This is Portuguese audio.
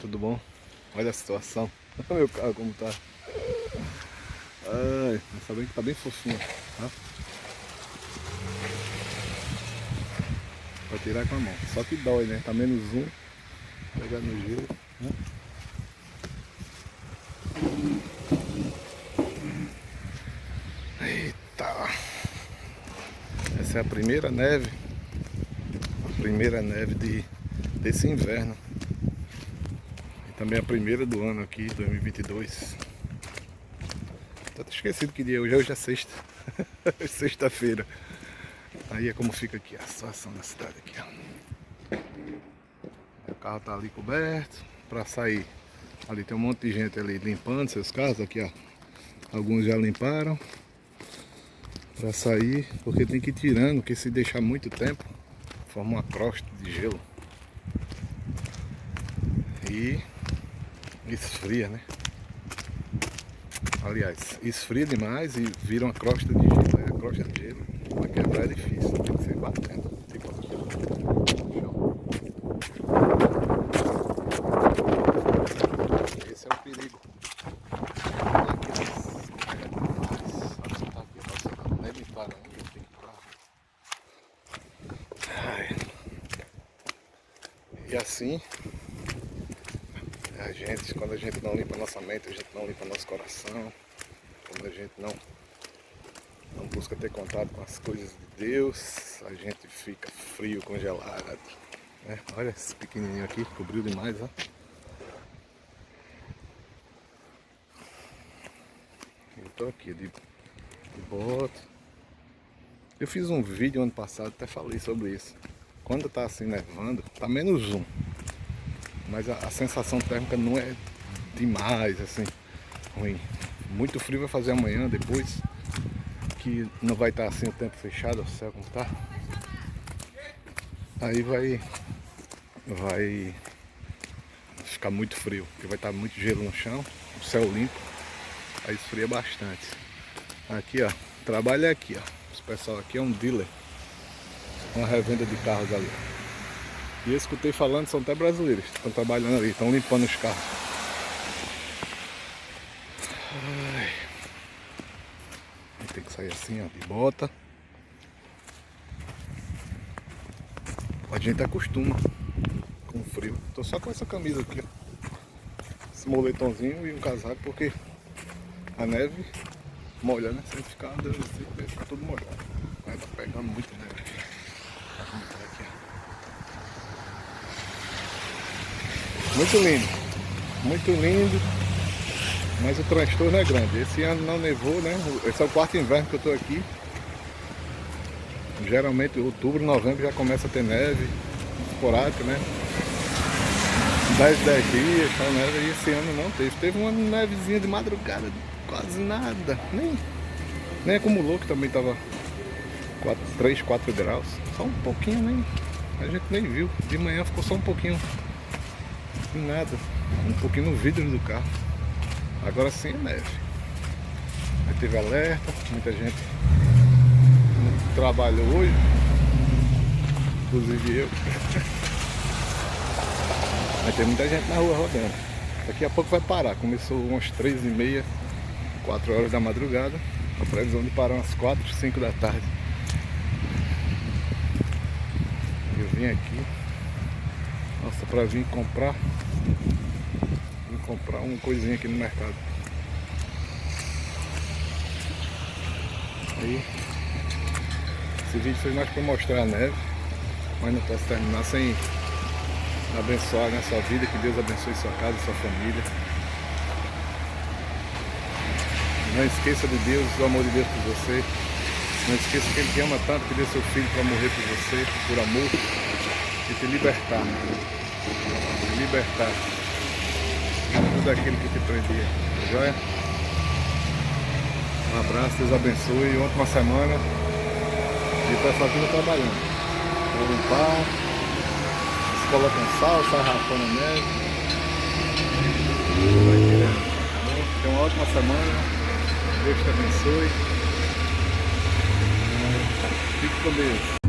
tudo bom? Olha a situação. Olha meu carro como tá. Ai, mas tá bem que tá bem fofinho, tá? Pra tirar com a mão. Só que dói, né? Tá menos um. Pegar no gelo, né? Eita! Essa é a primeira neve. A primeira neve desse inverno. E também a primeira do ano aqui, 2022. Tô até esquecido que dia é hoje. Hoje é sexta. Sexta-feira. Aí é como fica aqui a situação da cidade aqui, ó. O carro tá ali coberto para sair. Ali tem um monte de gente ali limpando seus carros aqui, ó. Alguns já limparam para sair, porque tem que ir tirando, porque se deixar muito tempo forma uma crosta de gelo e esfria, né? Aliás, esfria demais e vira uma crosta de gelo. A crosta de gelo para quebrar é difícil, tem que ser batendo. Tipo aqui, ó. Esse é o perigo. E assim, a gente, quando a gente não limpa nossa mente, a gente não limpa nosso coração, quando a gente não busca ter contato com as coisas de Deus, a gente fica frio, congelado, né? Olha esse pequenininho aqui, cobriu demais, ó. Eu tô aqui de bota. Eu fiz um vídeo ano passado, até falei sobre isso. Quando tá assim nevando, tá menos um. Mas a sensação térmica não é demais, assim, ruim. Muito frio vai fazer amanhã, depois, que não vai estar assim o tempo fechado, o céu como tá. Aí vai ficar muito frio, porque vai estar muito gelo no chão, o céu limpo, aí esfria bastante. Aqui, ó, trabalha aqui, ó. Esse pessoal aqui é um dealer, uma revenda de carros ali. E eu escutei falando, são até brasileiros, estão trabalhando ali, estão limpando os carros. Ai. Tem que sair assim, ó, de bota. A gente acostuma com o frio. Tô só com essa camisa aqui, ó. Esse moletomzinho e um casaco, porque a neve molha, né? Se a gente ficar andando assim, vai ficar tudo molhado. Mas tá pegando muito neve aqui. Aqui, ó. Muito lindo. Muito lindo. Mas o transtorno é grande. Esse ano não nevou, né? Esse é o quarto inverno que eu tô aqui. Geralmente outubro, novembro já começa a ter neve esporádica, né? 10 dias, tal neve, e esse ano não teve. Teve uma nevezinha de madrugada, quase nada. Nem acumulou, que também tava 3, 4 graus. Só um pouquinho, nem. A gente nem viu. De manhã ficou só um pouquinho. Nada. Um pouquinho no vidro do carro. Agora sim é neve. Aí teve alerta, muita gente não trabalhou hoje, inclusive eu. Mas tem muita gente na rua rodando. Daqui a pouco vai parar. Começou umas 3h30, 4 horas da madrugada. A previsão de parar umas 4, 5 da tarde. Eu vim aqui, nossa, pra vir comprar uma coisinha aqui no mercado. Aí, esse vídeo foi mais para mostrar a neve, mas não posso terminar sem abençoar, né, sua vida, que Deus abençoe sua casa, sua família. Não esqueça de Deus, do amor de Deus por você. Não esqueça que Ele te ama tanto, que deu seu filho para morrer por você, por amor, e te libertar. Te libertar tudo aquilo que te prendia. Joia? Um abraço, Deus abençoe, ótima semana. E o pessoal aqui trabalhando. Vou limpar, se coloca um sal, sai rapando a neve. Vai tirando, tá bom? Tenha uma ótima semana. Deus te abençoe. Fique com Deus.